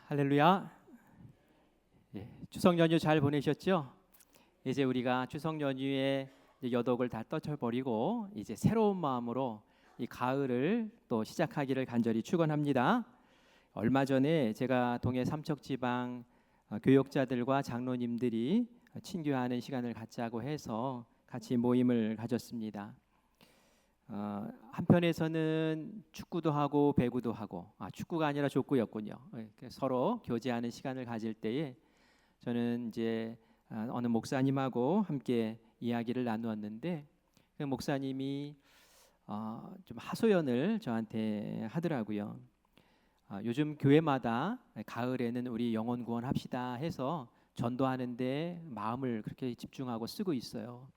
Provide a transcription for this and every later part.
할렐루야. 추석 연휴 잘 보내셨죠? 이제 우리가 추석 연휴에 여독을 다 떨쳐버리고 이제 새로운 마음으로 이 가을을 또 시작하기를 간절히 축원합니다. 얼마 전에 제가 동해 삼척지방 교역자들과 장로님들이 친교하는 시간을 갖자고 해서 같이 모임을 가졌습니다. 한편에서는 축구도 하고 배구도 하고 축구가 아니라 족구였군요. 서로 교제하는 시간을 가질 때에 저는 이제 어느 목사님하고 함께 이야기를 나누었는데 그 목사님이 좀 하소연을 저한테 하더라고요. 요즘 교회마다 가을에는 우리 영혼 구원합시다 해서 전도하는데 마음을 그렇게 집중하고 쓰고 있어요.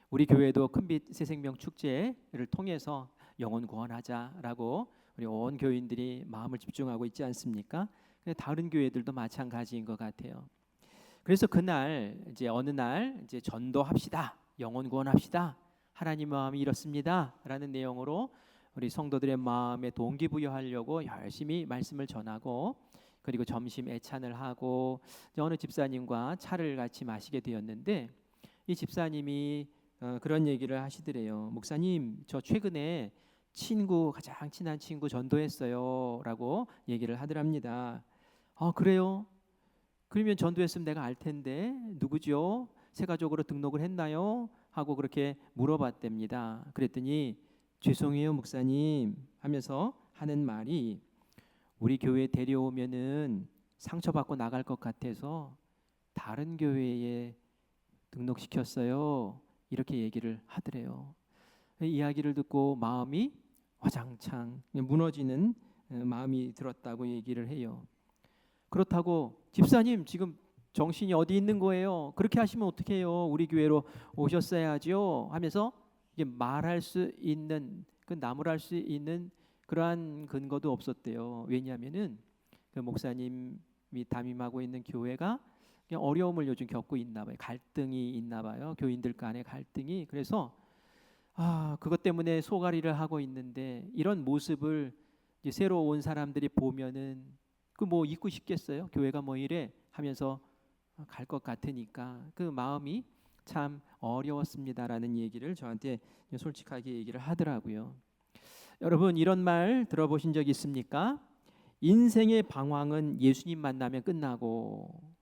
우리 교회도 큰빛 새생명 축제를 통해서 영혼 구원하자라고 우리 온 교인들이 마음을 집중하고 있지 않습니까? 다른 교회들도 마찬가지인 것 같아요. 그래서 그날 이제 어느 날 이제 전도합시다, 영혼 구원합시다, 하나님 마음이 이렇습니다라는 내용으로 우리 성도들의 마음에 동기부여하려고 열심히 말씀을 전하고 그리고 점심 애찬을 하고 어느 집사님과 차를 같이 마시게 되었는데 이 집사님이 그런 얘기를 하시더래요. 목사님, 저 최근에 가장 친한 친구 전도했어요 라고 얘기를 하더랍니다. 그래요? 그러면 전도했으면 내가 알 텐데 누구죠? 세가족으로 등록을 했나요? 하고 그렇게 물어봤답니다. 그랬더니 죄송해요 목사님 하면서 하는 말이 우리 교회 데려오면은 상처받고 나갈 것 같아서 다른 교회에 등록시켰어요. 이렇게 얘기를 하더래요. 이야기를 듣고 마음이 와장창 무너지는 마음이 들었다고 얘기를 해요. 그렇다고 집사님 지금 정신이 어디 있는 거예요? 그렇게 하시면 어떡해요? 우리 교회로 오셨어야죠 하면서 이게 말할 수 있는 나무랄 수 있는 그러한 근거도 없었대요. 왜냐하면은 그 목사님이 담임하고 있는 교회가 어려움을 요즘 겪고 있나 봐요. 갈등이 있나 봐요. 교인들 간의 갈등이. 그래서 그것 때문에 소가리를 하고 있는데 이런 모습을 이제 새로 온 사람들이 보면은 그 뭐 있고 싶겠어요? 교회가 뭐 이래 하면서 갈 것 같으니까 그 마음이 참 어려웠습니다라는 얘기를 저한테 솔직하게 얘기를 하더라고요. 여러분 이런 말 들어보신 적 있습니까? 인생의 방황은 예수님 만나면 끝나고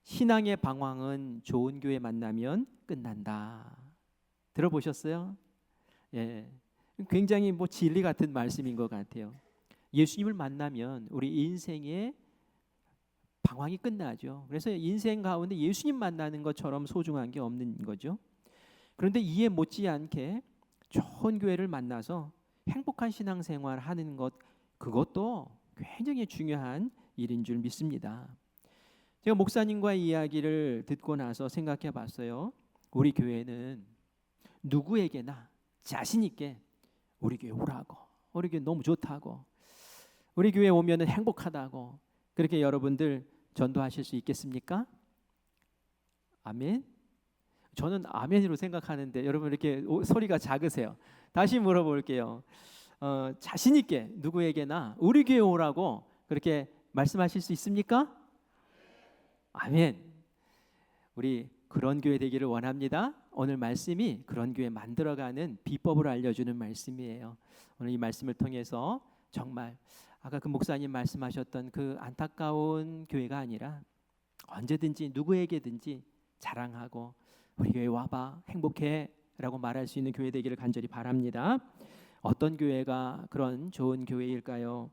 신앙의 방황은 좋은 교회 만나면 끝난다. 들어보셨어요? 예, 굉장히 뭐 진리 같은 말씀인 것 같아요. 예수님을 만나면 우리 인생의 방황이 끝나죠. 그래서 인생 가운데 예수님 만나는 것처럼 소중한 게 없는 거죠. 그런데 이에 못지않게 좋은 교회를 만나서 행복한 신앙생활 하는 것 그것도 굉장히 중요한 일인 줄 믿습니다. 제가 목사님과의 이야기를 듣고 나서 생각해 봤어요. 우리 교회는 누구에게나 자신 있게 우리 교회 오라고, 우리 교회 너무 좋다고, 우리 교회 오면은 행복하다고 그렇게 여러분들 전도하실 수 있겠습니까? 아멘. 저는 아멘으로 생각하는데 여러분 이렇게 소리가 작으세요. 다시 물어볼게요. 자신 있게 누구에게나 우리 교회 오라고 그렇게 말씀하실 수 있습니까? 아멘. 우리 그런 교회 되기를 원합니다. 오늘 말씀이 그런 교회 만들어가는 비법을 알려주는 말씀이에요. 오늘 이 말씀을 통해서 정말 아까 그 목사님 말씀하셨던 그 안타까운 교회가 아니라 언제든지 누구에게든지 자랑하고 우리 교회 와봐 행복해 라고 말할 수 있는 교회 되기를 간절히 바랍니다. 어떤 교회가 그런 좋은 교회일까요?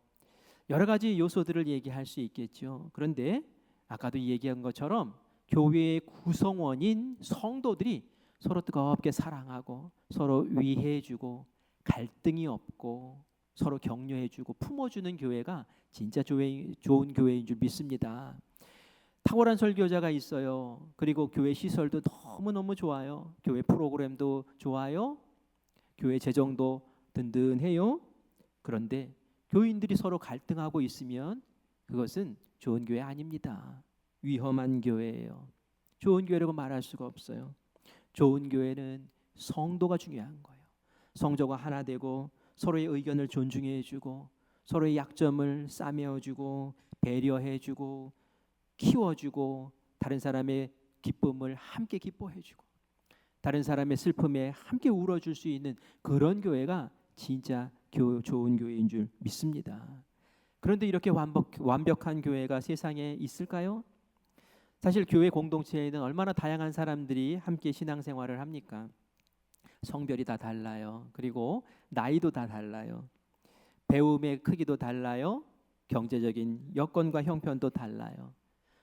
여러 가지 요소들을 얘기할 수 있겠죠. 그런데 아까도 얘기한 것처럼 교회의 구성원인 성도들이 서로 뜨겁게 사랑하고 서로 위해주고 갈등이 없고 서로 격려해주고 품어주는 교회가 진짜 좋은 교회인 줄 믿습니다. 탁월한 설교자가 있어요. 그리고 교회 시설도 너무너무 좋아요. 교회 프로그램도 좋아요. 교회 재정도 든든해요. 그런데 교인들이 서로 갈등하고 있으면 그것은 좋은 교회 아닙니다. 위험한 교회예요. 좋은 교회라고 말할 수가 없어요. 좋은 교회는 성도가 중요한 거예요. 성도가 하나 되고 서로의 의견을 존중해 주고 서로의 약점을 싸매어주고 배려해주고 키워주고 다른 사람의 기쁨을 함께 기뻐해주고 다른 사람의 슬픔에 함께 울어줄 수 있는 그런 교회가 진짜 좋은 교회인 줄 믿습니다. 그런데 이렇게 완벽한 교회가 세상에 있을까요? 사실 교회 공동체에는 얼마나 다양한 사람들이 함께 신앙생활을 합니까? 성별이 다 달라요. 그리고 나이도 다 달라요. 배움의 크기도 달라요. 경제적인 여건과 형편도 달라요.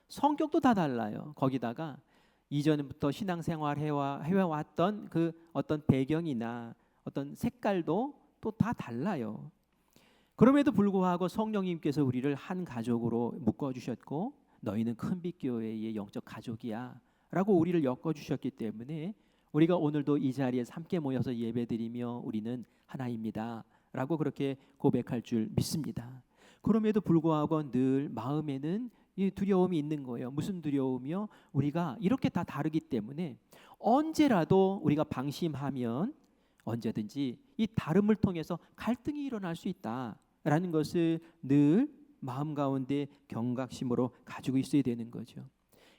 성격도 다 달라요. 거기다가 이전부터 신앙생활 해왔던 그 어떤 배경이나 어떤 색깔도 또 다 달라요. 그럼에도 불구하고 성령님께서 우리를 한 가족으로 묶어주셨고 너희는 큰빛교회의 영적 가족이야 라고 우리를 엮어주셨기 때문에 우리가 오늘도 이 자리에서 함께 모여서 예배드리며 우리는 하나입니다 라고 그렇게 고백할 줄 믿습니다. 그럼에도 불구하고 늘 마음에는 이 두려움이 있는 거예요. 무슨 두려움이요? 우리가 이렇게 다 다르기 때문에 언제라도 우리가 방심하면 언제든지 이 다름을 통해서 갈등이 일어날 수 있다라는 것을 늘 마음 가운데 경각심으로 가지고 있어야 되는 거죠.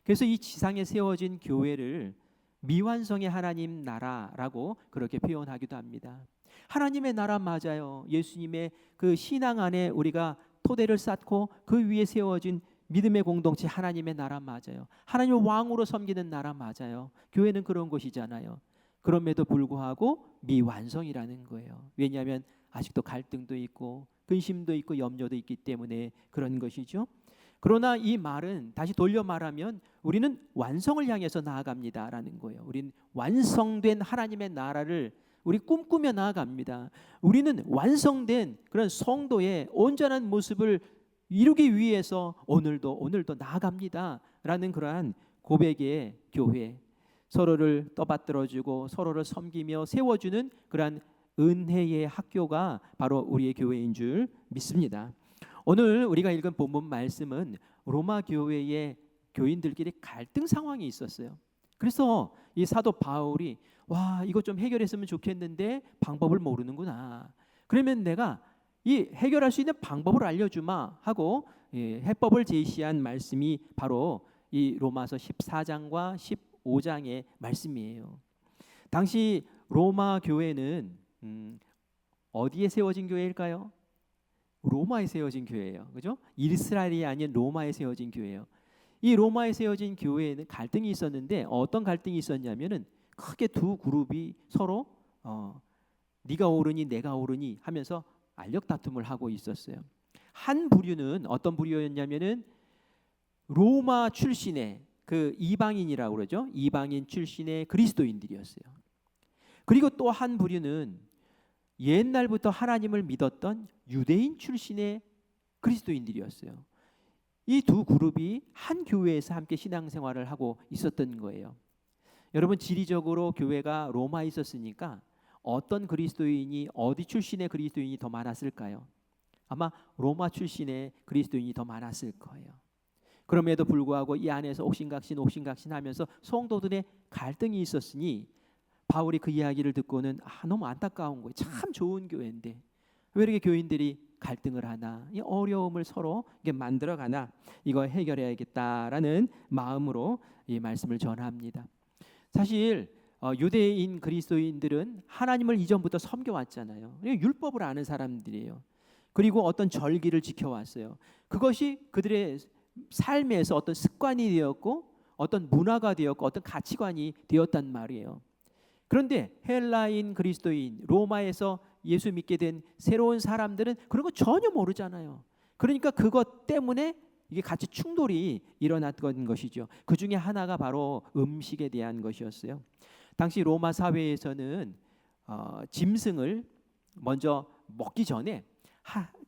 그래서 이 지상에 세워진 교회를 미완성의 하나님 나라라고 그렇게 표현하기도 합니다. 하나님의 나라 맞아요. 예수님의 그 신앙 안에 우리가 토대를 쌓고 그 위에 세워진 믿음의 공동체 하나님의 나라 맞아요. 하나님을 왕으로 섬기는 나라 맞아요. 교회는 그런 곳이잖아요. 그럼에도 불구하고 미완성이라는 거예요. 왜냐하면 아직도 갈등도 있고 근심도 있고 염려도 있기 때문에 그런 것이죠. 그러나 이 말은 다시 돌려 말하면 우리는 완성을 향해서 나아갑니다라는 거예요. 우리는 완성된 하나님의 나라를 우리 꿈꾸며 나아갑니다. 우리는 완성된 그런 성도의 온전한 모습을 이루기 위해서 오늘도 나아갑니다라는 그러한 고백의 교회, 서로를 떠받들어주고 서로를 섬기며 세워주는 그러한 은혜의 학교가 바로 우리의 교회인 줄 믿습니다. 오늘 우리가 읽은 본문 말씀은 로마 교회의 교인들끼리 갈등 상황이 있었어요. 그래서 이 사도 바울이 와 이거 좀 해결했으면 좋겠는데 방법을 모르는구나. 그러면 내가 이 해결할 수 있는 방법을 알려주마 하고 해법을 제시한 말씀이 바로 이 로마서 14장과 15장의 말씀이에요. 당시 로마 교회는 어디에 세워진 교회일까요? 로마에 세워진 교회예요. 그죠? 이스라엘이 아닌 로마에 세워진 교회예요. 이 로마에 세워진 교회에는 갈등이 있었는데 어떤 갈등이 있었냐면은 크게 두 그룹이 서로 네가 옳으니 내가 옳으니 하면서 알력 다툼을 하고 있었어요. 한 부류는 어떤 부류였냐면은 로마 출신의 그 이방인이라고 그러죠. 이방인 출신의 그리스도인들이었어요. 그리고 또 한 부류는 옛날부터 하나님을 믿었던 유대인 출신의 그리스도인들이었어요. 이 두 그룹이 한 교회에서 함께 신앙생활을 하고 있었던 거예요. 여러분 지리적으로 교회가 로마에 있었으니까 어떤 그리스도인이 어디 출신의 그리스도인이 더 많았을까요? 아마 로마 출신의 그리스도인이 더 많았을 거예요. 그럼에도 불구하고 이 안에서 옥신각신 하면서 성도들의 갈등이 있었으니 바울이 그 이야기를 듣고는 너무 안타까운 거예요. 참 좋은 교회인데 왜 이렇게 교인들이 갈등을 하나, 이 어려움을 서로 이게 만들어가나, 이거 해결해야겠다라는 마음으로 이 말씀을 전합니다. 사실 유대인 그리스도인들은 하나님을 이전부터 섬겨왔잖아요. 율법을 아는 사람들이에요. 그리고 어떤 절기를 지켜왔어요. 그것이 그들의 삶에서 어떤 습관이 되었고 어떤 문화가 되었고 어떤 가치관이 되었단 말이에요. 그런데 헬라인 그리스도인, 로마에서 예수 믿게 된 새로운 사람들은 그런 거 전혀 모르잖아요. 그러니까 그것 때문에 이게 같이 충돌이 일어났던 것이죠. 그 중에 하나가 바로 음식에 대한 것이었어요. 당시 로마 사회에서는 짐승을 먼저 먹기 전에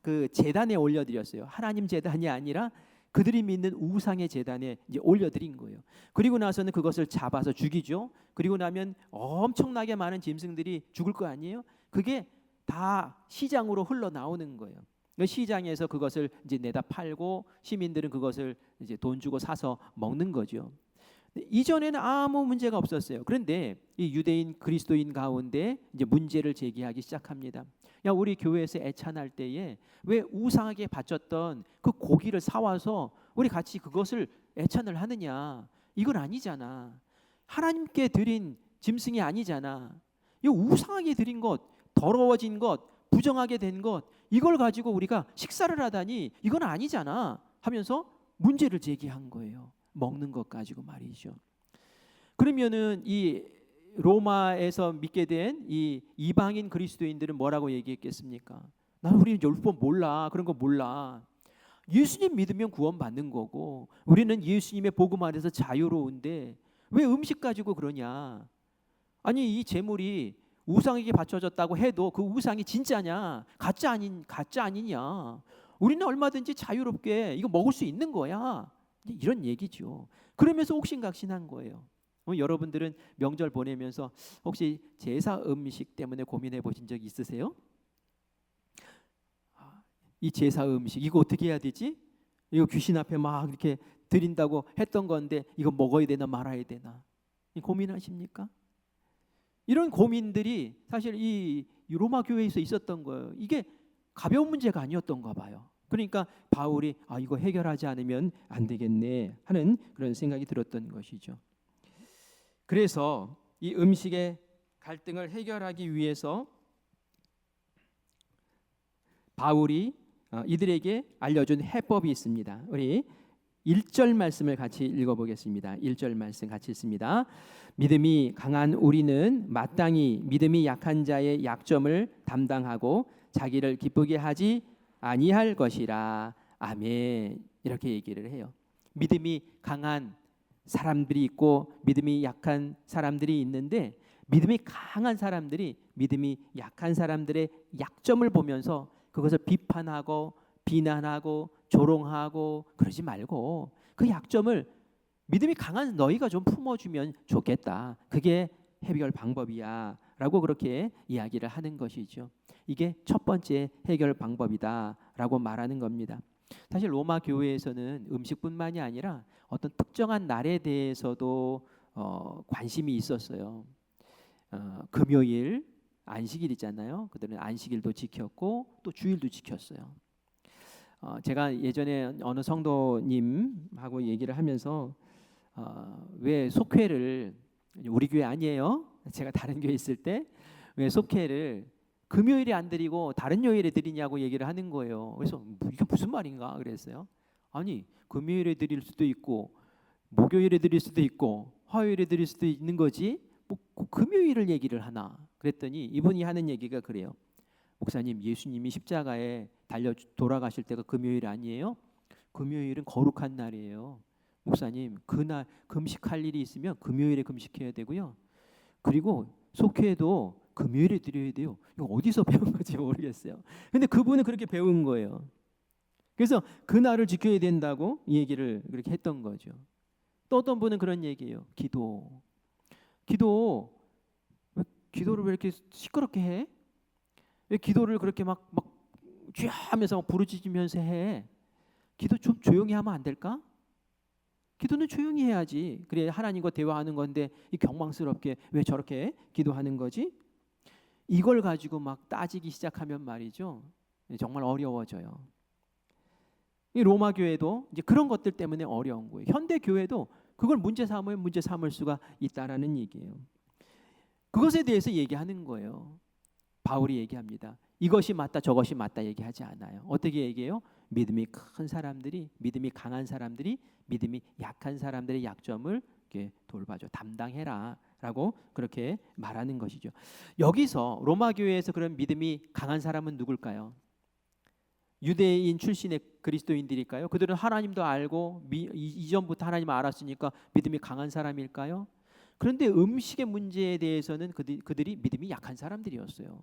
그 제단에 올려드렸어요. 하나님 제단이 아니라 그들이 믿는 우상의 제단에 이제 올려드린 거예요. 그리고 나서는 그것을 잡아서 죽이죠. 그리고 나면 엄청나게 많은 짐승들이 죽을 거 아니에요. 그게 다 시장으로 흘러나오는 거예요. 시장에서 그것을 이제 내다 팔고 시민들은 그것을 이제 돈 주고 사서 먹는 거죠. 이전에는 아무 문제가 없었어요. 그런데 이 유대인 그리스도인 가운데 이제 문제를 제기하기 시작합니다. 야, 우리 교회에서 애찬할 때에 왜 우상에게 바쳤던 그 고기를 사와서 우리 같이 그것을 애찬을 하느냐? 이건 아니잖아. 하나님께 드린 짐승이 아니잖아. 이 우상하게 드린 것, 더러워진 것, 부정하게 된 것, 이걸 가지고 우리가 식사를 하다니 이건 아니잖아 하면서 문제를 제기한 거예요. 먹는 것 가지고 말이죠. 그러면은 이 로마에서 믿게 된 이 이방인 그리스도인들은 뭐라고 얘기했겠습니까? 난 우리 율법 몰라. 그런 거 몰라. 예수님 믿으면 구원받는 거고 우리는 예수님의 복음 안에서 자유로운데 왜 음식 가지고 그러냐? 아니 이 제물이 우상에게 바쳐졌다고 해도 그 우상이 진짜냐? 가짜 아니냐? 우리는 얼마든지 자유롭게 이거 먹을 수 있는 거야. 이런 얘기죠. 그러면서 옥신각신한 거예요. 여러분들은 명절 보내면서 혹시 제사 음식 때문에 고민해 보신 적 있으세요? 이 제사 음식 이거 어떻게 해야 되지? 이거 귀신 앞에 막 이렇게 드린다고 했던 건데 이거 먹어야 되나 말아야 되나? 고민하십니까? 이런 고민들이 사실 이 로마 교회에서 있었던 거예요. 이게 가벼운 문제가 아니었던가 봐요. 그러니까 바울이 이거 해결하지 않으면 안 되겠네 하는 그런 생각이 들었던 것이죠. 그래서 이 음식의 갈등을 해결하기 위해서 바울이 이들에게 알려준 해법이 있습니다. 우리 1절 말씀을 같이 읽어보겠습니다. 1절 말씀 같이 읽습니다. 믿음이 강한 우리는 마땅히 믿음이 약한 자의 약점을 담당하고 자기를 기쁘게 하지 아니할 것이라. 아멘. 이렇게 얘기를 해요. 믿음이 강한 사람들이 있고 믿음이 약한 사람들이 있는데 믿음이 강한 사람들이 믿음이 약한 사람들의 약점을 보면서 그것을 비판하고 비난하고 조롱하고 그러지 말고 그 약점을 믿음이 강한 너희가 좀 품어주면 좋겠다. 그게 해결 방법이야 라고 그렇게 이야기를 하는 것이죠. 이게 첫 번째 해결 방법이다 라고 말하는 겁니다. 사실 로마 교회에서는 음식뿐만이 아니라 어떤 특정한 날에 대해서도 관심이 있었어요. 금요일 안식일 있잖아요. 그들은 안식일도 지켰고 또 주일도 지켰어요. 제가 예전에 어느 성도님하고 얘기를 하면서 왜 속회를 우리 교회 아니에요. 제가 다른 교회 있을 때 왜 속회를 금요일에 안 드리고 다른 요일에 드리냐고 얘기를 하는 거예요. 그래서 이게 무슨 말인가 그랬어요. 아니 금요일에 드릴 수도 있고 목요일에 드릴 수도 있고 화요일에 드릴 수도 있는 거지 뭐 금요일을 얘기를 하나 그랬더니 이분이 하는 얘기가 그래요. 목사님 예수님이 십자가에 달려 돌아가실 때가 금요일 아니에요? 금요일은 거룩한 날이에요. 목사님 그날 금식할 일이 있으면 금요일에 금식해야 되고요. 그리고 속회도 금요일에 드려야 돼요. 이거 어디서 배운 건지 모르겠어요. 근데 그분은 그렇게 배운 거예요. 그래서 그날을 지켜야 된다고 이 얘기를 그렇게 했던 거죠. 또 어떤 분은 그런 얘기예요. 기도를 왜 이렇게 시끄럽게 해? 왜 기도를 그렇게 막 쥐하면서 부르짖으면서 해? 기도 좀 조용히 하면 안 될까? 기도는 조용히 해야지. 그래 하나님과 대화하는 건데 이 경망스럽게 왜 저렇게 기도하는 거지? 이걸 가지고 막 따지기 시작하면 말이죠. 정말 어려워져요. 이 로마 교회도 이제 그런 것들 때문에 어려운 거예요. 현대 교회도 그걸 문제 삼을 수가 있다라는 얘기예요. 그것에 대해서 얘기하는 거예요. 바울이 얘기합니다. 이것이 맞다 저것이 맞다 얘기하지 않아요. 어떻게 얘기해요? 믿음이 큰 사람들이 믿음이 강한 사람들이 믿음이 약한 사람들의 약점을 이렇게 돌봐줘 담당해라 라고 그렇게 말하는 것이죠. 여기서 로마 교회에서 그런 믿음이 강한 사람은 누굴까요? 유대인 출신의 그리스도인들일까요? 그들은 하나님도 알고 이전부터 하나님을 알았으니까 믿음이 강한 사람일까요? 그런데 음식의 문제에 대해서는 그들이 믿음이 약한 사람들이었어요.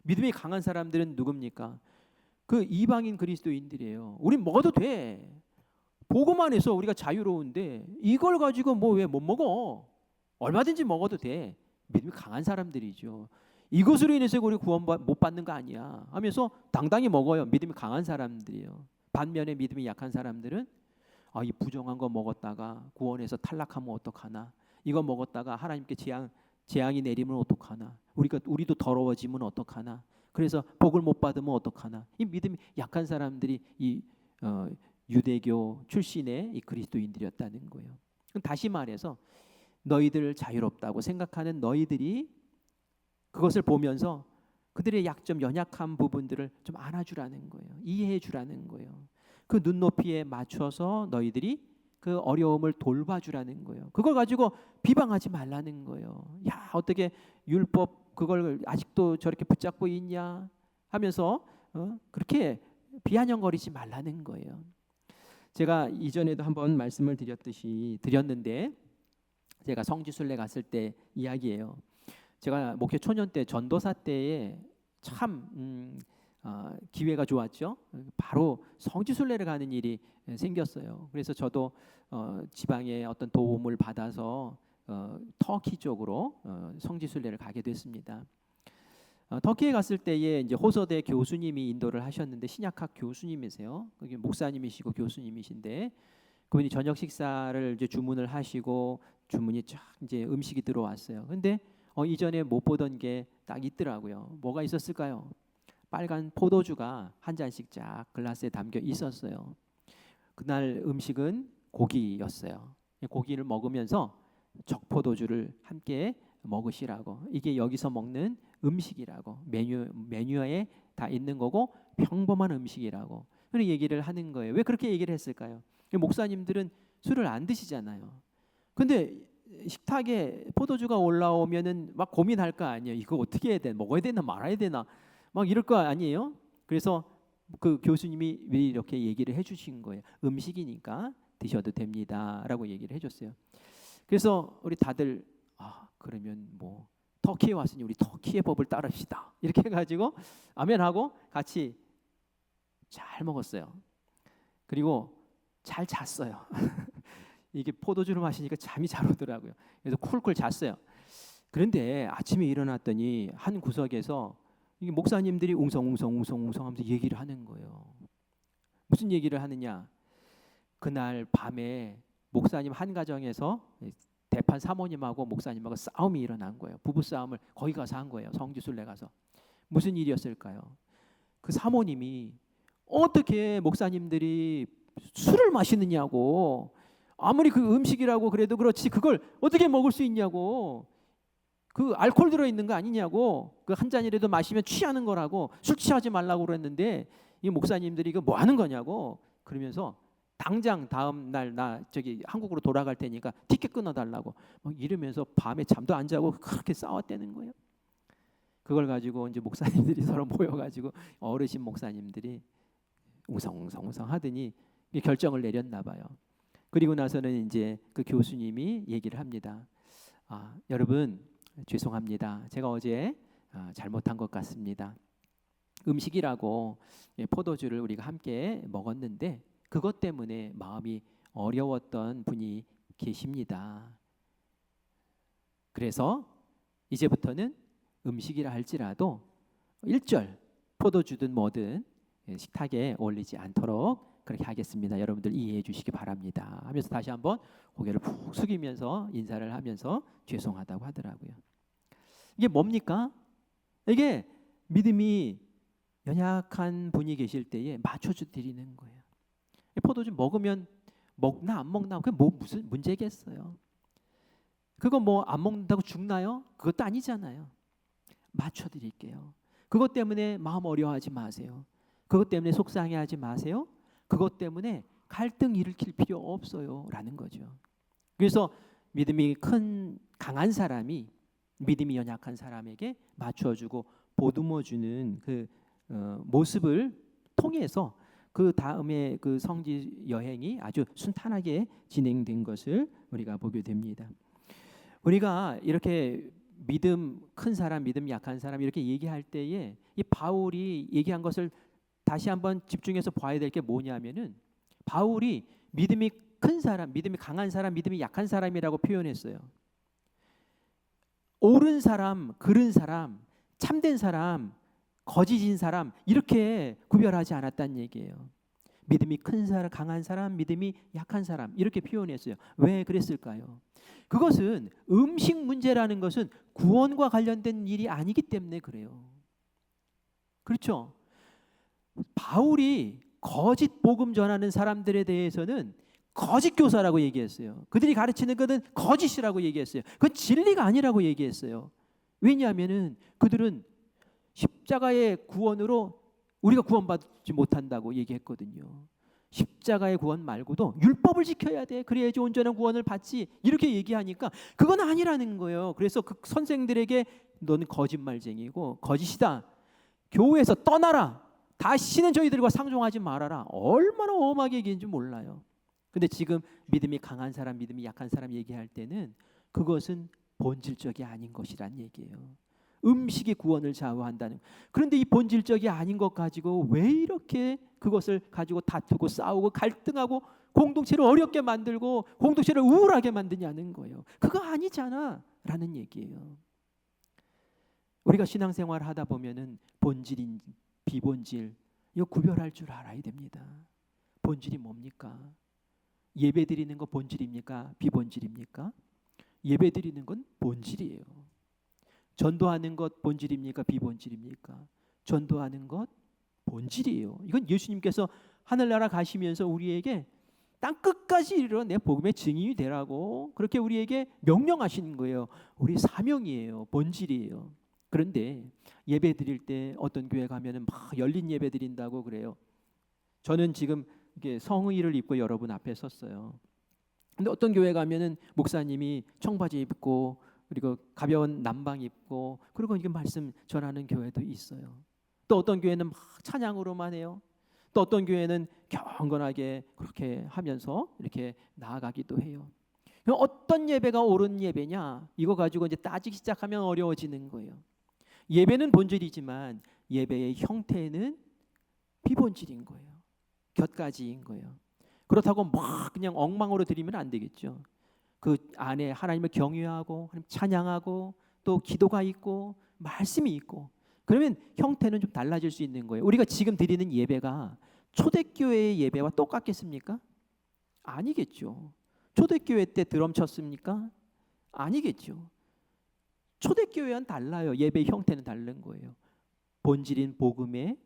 믿음이 강한 사람들은 누굽니까? 그 이방인 그리스도인들이에요. 우린 먹어도 돼. 보고만 해서 우리가 자유로운데 이걸 가지고 뭐 왜 못 먹어? 얼마든지 먹어도 돼. 믿음이 강한 사람들이죠. 이것으로 인해서 우리 구원 못 받는 거 아니야 하면서 당당히 먹어요. 믿음이 강한 사람들이에요. 반면에 믿음이 약한 사람들은 이 부정한 거 먹었다가 구원에서 탈락하면 어떡하나? 이거 먹었다가 하나님께 재앙이 내리면 어떡하나? 우리도 더러워지면 어떡하나? 그래서 복을 못 받으면 어떡하나. 이 믿음이 약한 사람들이 이 유대교 출신의 이 그리스도인들이었다는 거예요. 다시 말해서 너희들 자유롭다고 생각하는 너희들이 그것을 보면서 그들의 약점, 연약한 부분들을 좀 안아주라는 거예요. 이해해 주라는 거예요. 그 눈높이에 맞춰서 너희들이 그 어려움을 돌봐주라는 거예요. 그걸 가지고 비방하지 말라는 거예요. 야, 어떻게 율법 그걸 아직도 저렇게 붙잡고 있냐 하면서 그렇게 비아냥거리지 말라는 거예요. 제가 이전에도 한번 말씀을 드렸는데 제가 성지순례 갔을 때 이야기예요. 제가 목회 초년 때 전도사 때에 참 기회가 좋았죠. 바로 성지순례를 가는 일이 생겼어요. 그래서 저도 지방에 어떤 도움을 받아서 터키 쪽으로 성지순례를 가게 됐습니다. 터키에 갔을 때에 이제 호서대 교수님이 인도를 하셨는데 신약학 교수님이세요. 그게 목사님이시고 교수님이신데 그분이 저녁 식사를 이제 주문을 하시고 주문이 쫙 이제 음식이 들어왔어요. 근데 이전에 못 보던 게 딱 있더라고요. 뭐가 있었을까요? 빨간 포도주가 한 잔씩 쫙 글라스에 담겨 있었어요. 그날 음식은 고기였어요. 고기를 먹으면서 적포도주를 함께 먹으시라고. 이게 여기서 먹는 음식이라고. 메뉴에 다 있는 거고 평범한 음식이라고. 그런 얘기를 하는 거예요. 왜 그렇게 얘기를 했을까요? 목사님들은 술을 안 드시잖아요. 근데 식탁에 포도주가 올라오면은 막 고민할 거 아니에요. 이거 어떻게 해야 되나, 먹어야 되나 말아야 되나 막 이럴 거 아니에요. 그래서 그 교수님이 왜 이렇게 얘기를 해주신 거예요. 음식이니까 드셔도 됩니다라고 얘기를 해줬어요. 그래서 우리 다들 그러면 뭐 터키에 왔으니 우리 터키의 법을 따릅시다 이렇게 해가지고 아멘하고 같이 잘 먹었어요. 그리고 잘 잤어요. 이게 포도주를 마시니까 잠이 잘 오더라고요. 그래서 쿨쿨 잤어요. 그런데 아침에 일어났더니 한 구석에서 이게 목사님들이 웅성웅성 하면서 얘기를 하는 거예요. 무슨 얘기를 하느냐? 그날 밤에 목사님 한 가정에서 대판 사모님하고 목사님하고 싸움이 일어난 거예요. 부부 싸움을 거기 가서 한 거예요. 성지순례 가서. 무슨 일이었을까요? 그 사모님이 어떻게 목사님들이 술을 마시느냐고, 아무리 그 음식이라고 그래도 그렇지 그걸 어떻게 먹을 수 있냐고, 그 알코올 들어있는 거 아니냐고, 그 한 잔이라도 마시면 취하는 거라고, 술 취하지 말라고 그랬는데 이 목사님들이 이거 뭐 하는 거냐고 그러면서 당장 다음 날 나 저기 한국으로 돌아갈 테니까 티켓 끊어달라고 막 이러면서 밤에 잠도 안 자고 그렇게 싸웠다는 거예요. 그걸 가지고 이제 목사님들이 서로 모여가지고 어르신 목사님들이 웅성웅성 하더니 결정을 내렸나 봐요. 그리고 나서는 이제 그 교수님이 얘기를 합니다. 여러분 죄송합니다. 제가 어제 잘못한 것 같습니다. 음식이라고 포도주를 우리가 함께 먹었는데 그것 때문에 마음이 어려웠던 분이 계십니다. 그래서 이제부터는 음식이라 할지라도 1절 포도주든 뭐든 식탁에 올리지 않도록 그렇게 하겠습니다. 여러분들 이해해 주시기 바랍니다. 하면서 다시 한번 고개를 푹 숙이면서 인사를 하면서 죄송하다고 하더라고요. 이게 뭡니까? 이게 믿음이 연약한 분이 계실 때에 맞춰주 드리는 거예요. 포도주 먹으면 먹나 안 먹나 그게 뭐 무슨 문제겠어요. 그거 뭐 안 먹는다고 죽나요? 그것도 아니잖아요. 맞춰 드릴게요. 그것 때문에 마음 어려워하지 마세요. 그것 때문에 속상해하지 마세요. 그것 때문에 갈등 일으킬 필요 없어요 라는 거죠. 그래서 믿음이 강한 사람이 믿음이 연약한 사람에게 맞춰주고 보듬어주는 그 모습을 통해서 그 다음에 그 성지 여행이 아주 순탄하게 진행된 것을 우리가 보게 됩니다. 우리가 이렇게 믿음 큰 사람, 믿음 약한 사람 이렇게 얘기할 때에 이 바울이 얘기한 것을 다시 한번 집중해서 봐야 될 게 뭐냐면은 바울이 믿음이 큰 사람, 믿음이 강한 사람, 믿음이 약한 사람이라고 표현했어요. 옳은 사람, 그른 사람, 참된 사람, 거짓인 사람 이렇게 구별하지 않았다는 얘기예요. 믿음이 큰 사람, 강한 사람, 믿음이 약한 사람 이렇게 표현했어요. 왜 그랬을까요? 그것은 음식 문제라는 것은 구원과 관련된 일이 아니기 때문에 그래요. 그렇죠? 바울이 거짓 복음 전하는 사람들에 대해서는 거짓 교사라고 얘기했어요. 그들이 가르치는 것은 거짓이라고 얘기했어요. 그건 진리가 아니라고 얘기했어요. 왜냐하면은 그들은 십자가의 구원으로 우리가 구원받지 못한다고 얘기했거든요. 십자가의 구원 말고도 율법을 지켜야 돼. 그래야지 온전한 구원을 받지. 이렇게 얘기하니까 그건 아니라는 거예요. 그래서 그 선생들에게 너는 거짓말쟁이고 거짓이다. 교회에서 떠나라. 다시는 저희들과 상종하지 말아라. 얼마나 엄하게 얘기했는지 몰라요. 근데 지금 믿음이 강한 사람, 믿음이 약한 사람 얘기할 때는 그것은 본질적이 아닌 것이란 얘기예요. 음식이 구원을 좌우한다는. 그런데 이 본질적이 아닌 것 가지고 왜 이렇게 그것을 가지고 다투고 싸우고 갈등하고 공동체를 어렵게 만들고 공동체를 우울하게 만드냐는 거예요. 그거 아니잖아 라는 얘기예요. 우리가 신앙생활을 하다 보면은 본질인 비본질 이거 구별할 줄 알아야 됩니다. 본질이 뭡니까? 예배 드리는 거 본질입니까? 비본질입니까? 예배 드리는 건 본질이에요. 전도하는 것 본질입니까? 비본질입니까? 전도하는 것 본질이에요. 이건 예수님께서 하늘나라 가시면서 우리에게 땅 끝까지 이르러 내 복음의 증인이 되라고 그렇게 우리에게 명령하시는 거예요. 우리 사명이에요. 본질이에요. 그런데 예배 드릴 때 어떤 교회 가면은 막 열린 예배 드린다고 그래요. 저는 지금 이게 성의를 입고 여러분 앞에 섰어요. 근데 어떤 교회 가면은 목사님이 청바지 입고 그리고 가벼운 남방 입고 그리고 이게 말씀 전하는 교회도 있어요. 또 어떤 교회는 막 찬양으로만 해요. 또 어떤 교회는 경건하게 그렇게 하면서 이렇게 나아가기도 해요. 어떤 예배가 옳은 예배냐 이거 가지고 이제 따지기 시작하면 어려워지는 거예요. 예배는 본질이지만 예배의 형태는 비본질인 거예요. 곁가지인 거예요. 그렇다고 막 그냥 엉망으로 드리면 안 되겠죠. 그 안에 하나님을 경외하고 하나님 찬양하고 또 기도가 있고 말씀이 있고 그러면 형태는 좀 달라질 수 있는 거예요. 우리가 지금 드리는 예배가 초대교회의 예배와 똑같겠습니까? 아니겠죠. 초대교회 때 드럼 쳤습니까? 아니겠죠. 초대교회와는 달라요. 예배 형태는 다른 거예요. 본질인 복음에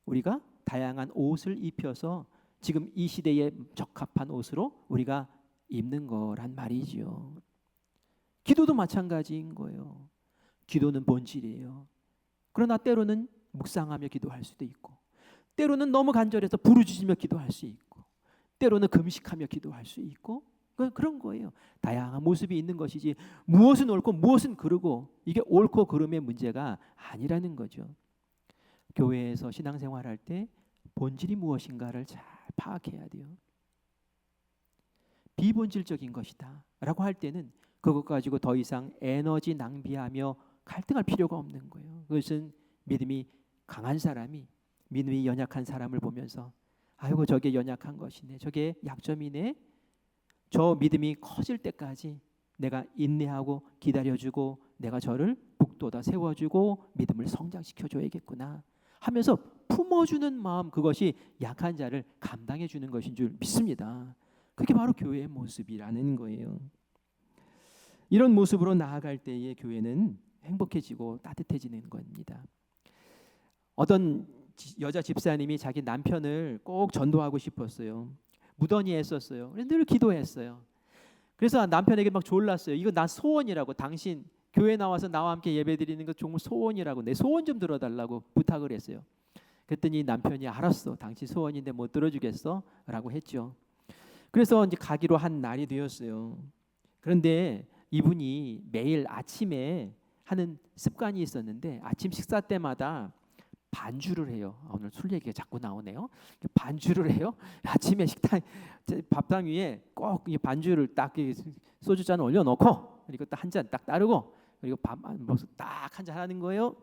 우리가 다양한 옷을 입혀서 지금 이 시대에 적합한 옷으로 우리가 입는 거란 말이죠. 기도도 마찬가지인 거예요. 기도는 본질이에요. 그러나 때로는 묵상하며 기도할 수도 있고 때로는 너무 간절해서 부르짖으며 기도할 수 있고 때로는 금식하며 기도할 수 있고 그런 거예요. 다양한 모습이 있는 것이지 무엇은 옳고 무엇은 그르고 이게 옳고 그름의 문제가 아니라는 거죠. 교회에서 신앙생활할 때 본질이 무엇인가를 잘 파악해야 돼요. 비본질적인 것이다 라고 할 때는 그것 가지고 더 이상 에너지 낭비하며 갈등할 필요가 없는 거예요. 그것은 믿음이 강한 사람이 믿음이 연약한 사람을 보면서 아이고 저게 연약한 것이네, 저게 약점이네, 저 믿음이 커질 때까지 내가 인내하고 기다려주고 내가 저를 북돋아 세워주고 믿음을 성장시켜줘야겠구나 하면서 품어주는 마음, 그것이 약한 자를 감당해 주는 것인 줄 믿습니다. 그게 바로 교회의 모습이라는 거예요. 이런 모습으로 나아갈 때의 교회는 행복해지고 따뜻해지는 겁니다. 어떤 여자 집사님이 자기 남편을 꼭 전도하고 싶었어요. 무던히 했었어요. 늘 기도했어요. 그래서 남편에게 막 졸랐어요. 이거 나 소원이라고, 당신 교회 나와서 나와 함께 예배드리는 거 정말 소원이라고, 내 소원 좀 들어달라고 부탁을 했어요. 그랬더니 남편이 알았어, 당신 소원인데 못 들어주겠어? 라고 했죠. 그래서 이제 가기로 한 날이 되었어요. 그런데 이분이 매일 아침에 하는 습관이 있었는데 아침 식사 때마다 반주를 해요. 오늘 술 얘기가 자꾸 나오네요. 반주를 해요. 아침에 식당 밥상 위에 꼭 이 반주를 딱 소주 잔 올려놓고 그리고 딱 한 잔 딱 따르고 그리고 밥 먹어서 딱 한 잔 하는 거예요.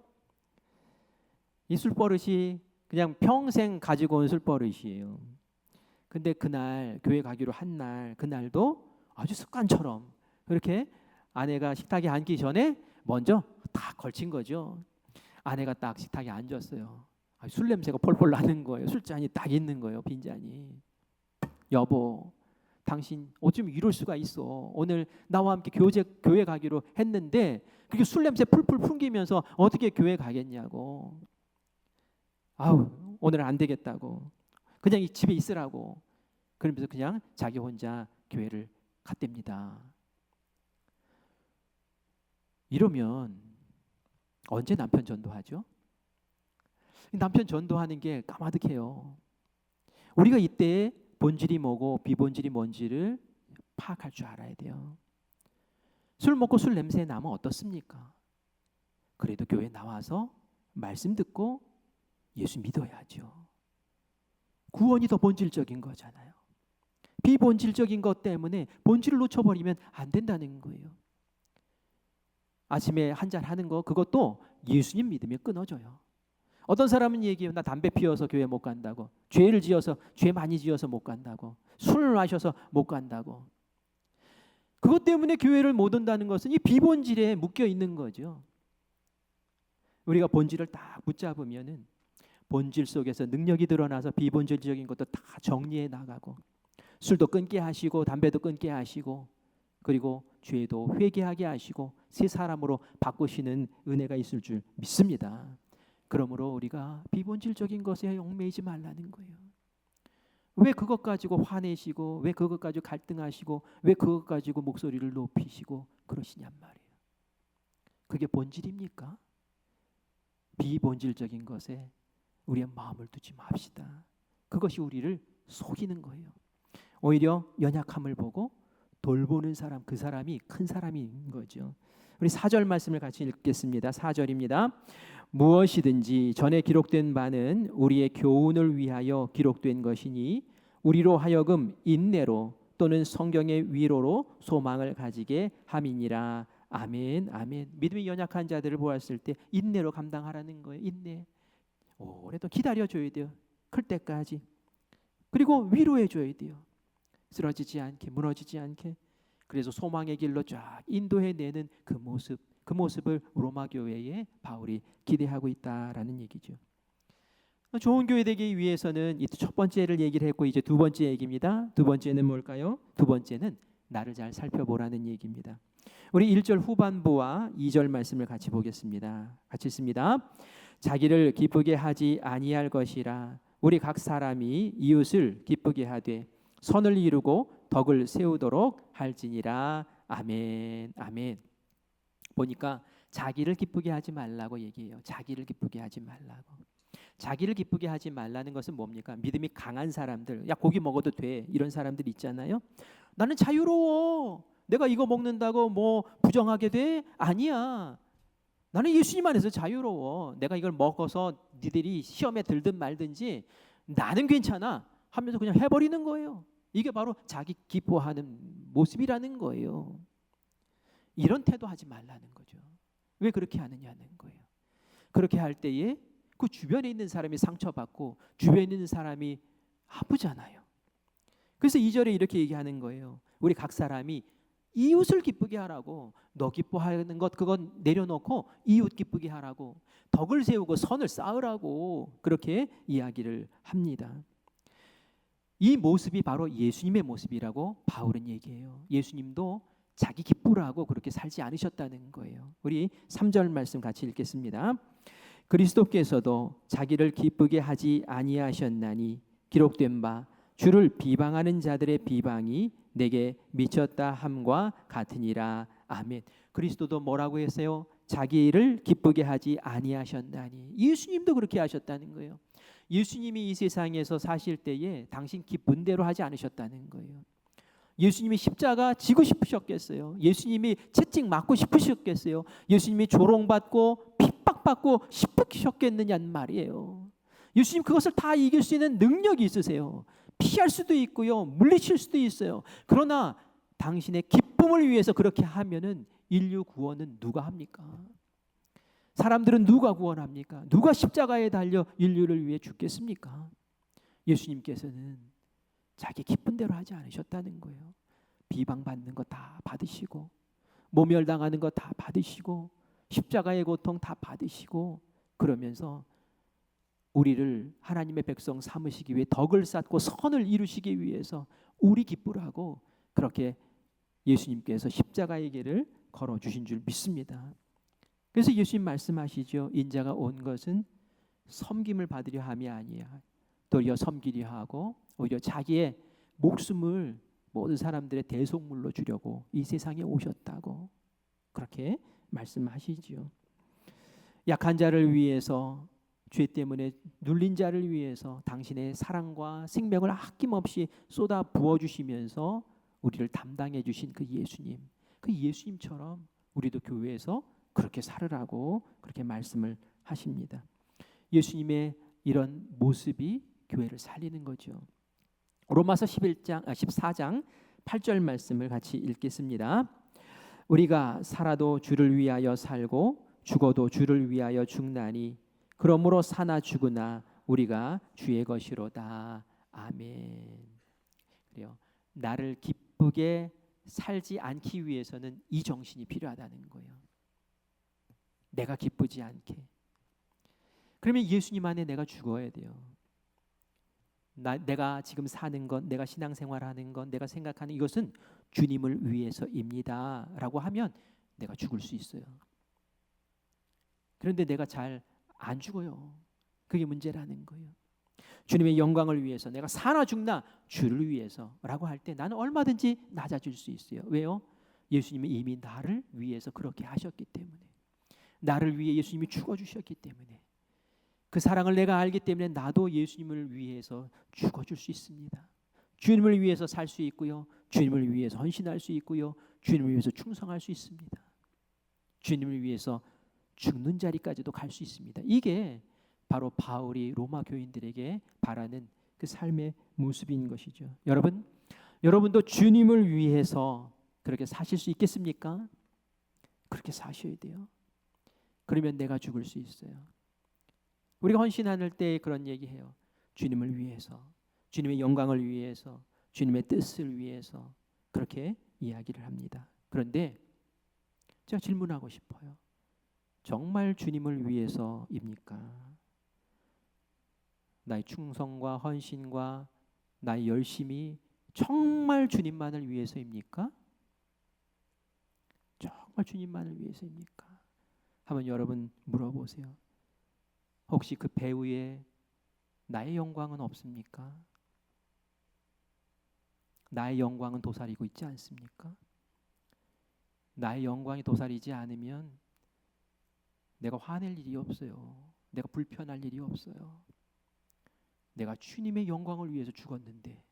이 술버릇이 그냥 평생 가지고 온 술버릇이에요. 근데 그날 교회 가기로 한 날, 그날도 아주 습관처럼 그렇게 아내가 식탁에 앉기 전에 먼저 다 걸친 거죠. 아내가 딱 식탁에 앉았어요. 술 냄새가 폴폴 나는 거예요. 술잔이 딱 있는 거예요. 빈잔이. 여보, 당신 어쩜 이럴 수가 있어. 오늘 나와 함께 교회 가기로 했는데 그게 술 냄새 풀풀 풍기면서 어떻게 교회 가겠냐고. 아우 오늘 안 되겠다고 그냥 이 집에 있으라고 그러면서 그냥 자기 혼자 교회를 갔답니다. 이러면 언제 남편 전도하죠? 남편 전도하는 게 까마득해요. 우리가 이때 본질이 뭐고 비본질이 뭔지를 파악할 줄 알아야 돼요. 술 먹고 술 냄새 나면 어떻습니까? 그래도 교회 나와서 말씀 듣고 예수 믿어야죠. 구원이 더 본질적인 거잖아요. 비본질적인 것 때문에 본질을 놓쳐버리면 안 된다는 거예요. 아침에 한잔 하는 거 그것도 예수님 믿으면 끊어져요. 어떤 사람은 얘기해요. 나 담배 피워서 교회 못 간다고. 죄를 지어서 죄 많이 지어서 못 간다고. 술을 마셔서 못 간다고. 그것 때문에 교회를 못 온다는 것은 이 비본질에 묶여 있는 거죠. 우리가 본질을 딱 붙잡으면은 본질 속에서 능력이 드러나서 비본질적인 것도 다 정리해 나가고 술도 끊게 하시고 담배도 끊게 하시고 그리고 죄도 회개하게 하시고 새 사람으로 바꾸시는 은혜가 있을 줄 믿습니다. 그러므로 우리가 비본질적인 것에 얽매이지 말라는 거예요. 왜 그것 가지고 화내시고 왜 그것 가지고 갈등하시고 왜 그것 가지고 목소리를 높이시고 그러시냔 말이에요. 그게 본질입니까? 비본질적인 것에 우리의 마음을 두지 맙시다. 그것이 우리를 속이는 거예요. 오히려 연약함을 보고 돌보는 사람, 그 사람이 큰 사람인 거죠. 우리 4절 말씀을 같이 읽겠습니다. 4절입니다. 무엇이든지 전에 기록된 바는 우리의 교훈을 위하여 기록된 것이니 우리로 하여금 인내로 또는 성경의 위로로 소망을 가지게 함이니라. 아멘, 아멘. 믿음이 연약한 자들을 보았을 때 인내로 감당하라는 거예요. 인내. 오래도 기다려줘야 돼요. 클 때까지. 그리고 위로해줘야 돼요. 쓰러지지 않게, 무너지지 않게. 그래서 소망의 길로 쫙 인도해내는 그 모습을 로마 교회에 바울이 기대하고 있다라는 얘기죠. 좋은 교회 되기 위해서는 이 첫 번째를 얘기를 했고 이제 두 번째 얘기입니다. 두 번째는 뭘까요? 두 번째는 나를 잘 살펴보라는 얘기입니다. 우리 1절 후반부와 2절 말씀을 같이 보겠습니다. 같이 읽습니다. 자기를 기쁘게 하지 아니할 것이라 우리 각 사람이 이웃을 기쁘게 하되 선을 이루고 덕을 세우도록 할지니라. 아멘, 아멘. 보니까 자기를 기쁘게 하지 말라고 얘기해요. 자기를 기쁘게 하지 말라고. 자기를 기쁘게 하지 말라는 것은 뭡니까? 믿음이 강한 사람들, 야 고기 먹어도 돼 이런 사람들 있잖아요. 나는 자유로워. 내가 이거 먹는다고 뭐 부정하게 돼? 아니야. 나는 예수님 안에서 자유로워. 내가 이걸 먹어서 니들이 시험에 들든 말든지 나는 괜찮아 하면서 그냥 해버리는 거예요. 이게 바로 자기 기뻐하는 모습이라는 거예요. 이런 태도 하지 말라는 거죠. 왜 그렇게 하느냐는 거예요. 그렇게 할 때에 그 주변에 있는 사람이 상처받고 주변에 있는 사람이 아프잖아요. 그래서 2절에 이렇게 얘기하는 거예요. 우리 각 사람이 이웃을 기쁘게 하라고. 너 기뻐하는 것 그건 내려놓고 이웃 기쁘게 하라고. 덕을 세우고 선을 쌓으라고 그렇게 이야기를 합니다. 이 모습이 바로 예수님의 모습이라고 바울은 얘기해요. 예수님도 자기 기쁘라고 그렇게 살지 않으셨다는 거예요. 우리 3절 말씀 같이 읽겠습니다. 그리스도께서도 자기를 기쁘게 하지 아니하셨나니 기록된 바 주를 비방하는 자들의 비방이 내게 미쳤다 함과 같으니라. 아멘. 그리스도도 뭐라고 했어요? 자기를 기쁘게 하지 아니하셨나니. 예수님도 그렇게 하셨다는 거예요. 예수님이 이 세상에서 사실 때에 당신 기쁜 대로 하지 않으셨다는 거예요. 예수님이 십자가 지고 싶으셨겠어요? 예수님이 채찍 맞고 싶으셨겠어요? 예수님이 조롱받고 핍박받고 싶으셨겠느냐는 말이에요. 예수님 그것을 다 이길 수 있는 능력이 있으세요. 피할 수도 있고요, 물리칠 수도 있어요. 그러나 당신의 기쁨을 위해서 그렇게 하면은 인류 구원은 누가 합니까? 사람들은 누가 구원합니까? 누가 십자가에 달려 인류를 위해 죽겠습니까? 예수님께서는 자기 기쁜 대로 하지 않으셨다는 거예요. 비방받는 거 다 받으시고 모멸당하는 거 다 받으시고 십자가의 고통 다 받으시고 그러면서 우리를 하나님의 백성 삼으시기 위해 덕을 쌓고 선을 이루시기 위해서 우리 기쁘라고 그렇게 예수님께서 십자가의 길을 걸어주신 줄 믿습니다. 그래서 예수님 말씀하시죠. 인자가 온 것은 섬김을 받으려 함이 아니야. 도리어 섬기려 하고 오히려 자기의 목숨을 모든 사람들의 대속물로 주려고 이 세상에 오셨다고 그렇게 말씀하시지요. 약한 자를 위해서, 죄 때문에 눌린 자를 위해서 당신의 사랑과 생명을 아낌없이 쏟아 부어주시면서 우리를 담당해 주신 그 예수님, 그 예수님처럼 우리도 교회에서 그렇게 살으라고 그렇게 말씀을 하십니다. 예수님의 이런 모습이 교회를 살리는 거죠. 로마서 14장 8절 말씀을 같이 읽겠습니다. 우리가 살아도 주를 위하여 살고 죽어도 주를 위하여 죽나니 그러므로 사나 죽으나 우리가 주의 것이로다. 아멘. 그래요. 나를 기쁘게 살지 않기 위해서는 이 정신이 필요하다는 거예요. 내가 기쁘지 않게. 그러면 예수님 안에 내가 죽어야 돼요. 내가 지금 사는 것, 내가 신앙생활하는 것, 내가 생각하는 이것은 주님을 위해서입니다 라고 하면 내가 죽을 수 있어요. 그런데 내가 잘 안 죽어요. 그게 문제라는 거예요. 주님의 영광을 위해서 내가 사나 죽나 주를 위해서 라고 할 때 나는 얼마든지 낮아질 수 있어요. 왜요? 예수님이 이미 나를 위해서 그렇게 하셨기 때문에, 나를 위해 예수님이 죽어주셨기 때문에, 그 사랑을 내가 알기 때문에 나도 예수님을 위해서 죽어줄 수 있습니다. 주님을 위해서 살 수 있고요, 주님을 위해서 헌신할 수 있고요, 주님을 위해서 충성할 수 있습니다. 주님을 위해서 죽는 자리까지도 갈 수 있습니다. 이게 바로 바울이 로마 교인들에게 바라는 그 삶의 모습인 것이죠. 여러분도 주님을 위해서 그렇게 사실 수 있겠습니까? 그렇게 사셔야 돼요. 그러면 내가 죽을 수 있어요. 우리가 헌신할 때 그런 얘기해요. 주님을 위해서, 주님의 영광을 위해서, 주님의 뜻을 위해서 그렇게 이야기를 합니다. 그런데 제가 질문하고 싶어요. 정말 주님을 위해서입니까? 나의 충성과 헌신과 나의 열심이 정말 주님만을 위해서입니까? 정말 주님만을 위해서입니까? 한번 여러분 물어보세요. 혹시 그 배우에 나의 영광은 없습니까? 나의 영광은 도사리고 있지 않습니까? 나의 영광이 도사리지 않으면 내가 화낼 일이 없어요. 내가 불편할 일이 없어요. 내가 주님의 영광을 위해서 죽었는데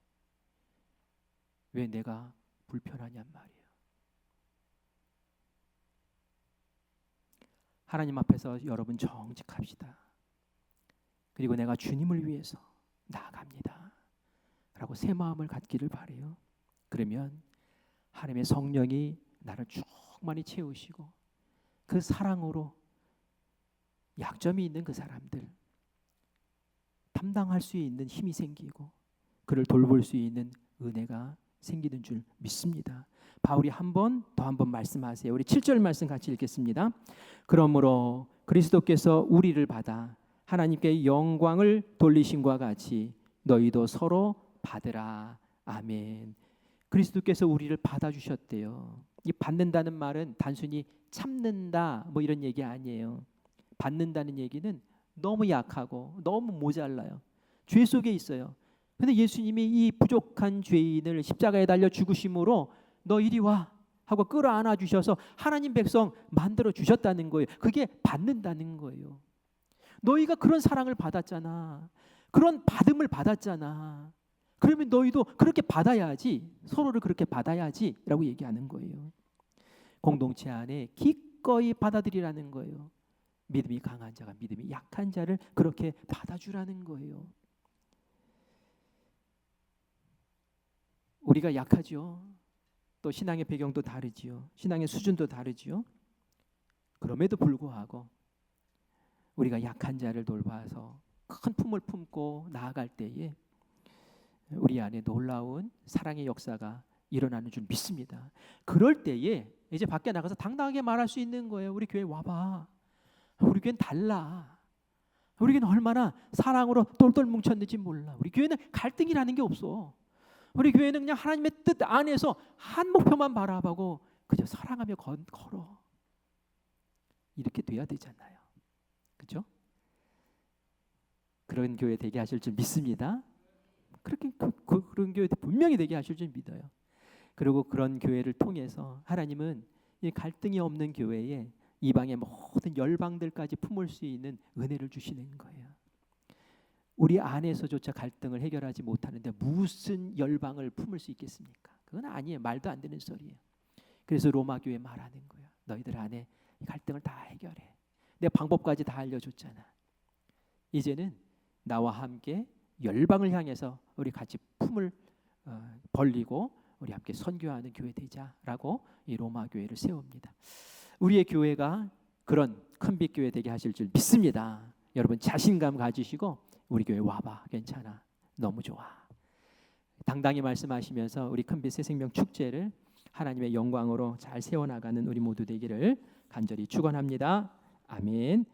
왜 내가 불편하냔 말이에요. 하나님 앞에서 여러분 정직합시다. 그리고 내가 주님을 위해서 나아갑니다 라고 새 마음을 갖기를 바라요. 그러면 하나님의 성령이 나를 충만히 채우시고 그 사랑으로 약점이 있는 그 사람들 담당할 수 있는 힘이 생기고 그를 돌볼 수 있는 은혜가 생기는 줄 믿습니다. 바울이 한 번 말씀하세요. 우리 7절 말씀 같이 읽겠습니다. 그러므로 그리스도께서 우리를 받아 하나님께 영광을 돌리심과 같이 너희도 서로 받으라. 아멘. 그리스도께서 우리를 받아주셨대요. 이 받는다는 말은 단순히 참는다 뭐 이런 얘기 아니에요. 받는다는 얘기는 너무 약하고 너무 모자라요. 죄 속에 있어요. 근데 예수님이 이 부족한 죄인을 십자가에 달려 죽으심으로 너 이리 와 하고 끌어안아 주셔서 하나님 백성 만들어 주셨다는 거예요. 그게 받는다는 거예요. 너희가 그런 사랑을 받았잖아. 그런 받음을 받았잖아. 그러면 너희도 그렇게 받아야지. 서로를 그렇게 받아야지 라고 얘기하는 거예요. 공동체 안에 기꺼이 받아들이라는 거예요. 믿음이 강한 자가 믿음이 약한 자를 그렇게 받아주라는 거예요. 우리가 약하죠. 또 신앙의 배경도 다르지요. 신앙의 수준도 다르지요. 그럼에도 불구하고 우리가 약한 자를 돌봐서 큰 품을 품고 나아갈 때에 우리 안에 놀라운 사랑의 역사가 일어나는 줄 믿습니다. 그럴 때에 이제 밖에 나가서 당당하게 말할 수 있는 거예요. 우리 교회 와봐. 우리 교회는 달라. 우리 교회는 얼마나 사랑으로 똘똘 뭉쳤는지 몰라. 우리 교회는 갈등이라는 게 없어. 우리 교회는 그냥 하나님의 뜻 안에서 한 목표만 바라보고 그저 사랑하며 걸어. 이렇게 돼야 되잖아요. 그렇죠? 그런 교회 되게 하실 줄 믿습니다. 그렇게 그런 교회 분명히 되게 하실 줄 믿어요. 그리고 그런 교회를 통해서 하나님은 이 갈등이 없는 교회에 이방의 모든 열방들까지 품을 수 있는 은혜를 주시는 거예요. 우리 안에서조차 갈등을 해결하지 못하는데 무슨 열방을 품을 수 있겠습니까? 그건 아니에요. 말도 안 되는 소리예요. 그래서 로마 교회 말하는 거예요. 너희들 안에 이 갈등을 다 해결해. 내 방법까지 다 알려줬잖아. 이제는 나와 함께 열방을 향해서 우리 같이 품을 벌리고 우리 함께 선교하는 교회 되자라고 이 로마 교회를 세웁니다. 우리의 교회가 그런 큰빛 교회 되게 하실 줄 믿습니다. 여러분 자신감 가지시고 우리 교회 와봐. 괜찮아. 너무 좋아. 당당히 말씀하시면서 우리 큰빛 새생명 축제를 하나님의 영광으로 잘 세워나가는 우리 모두 되기를 간절히 축원합니다. 아멘.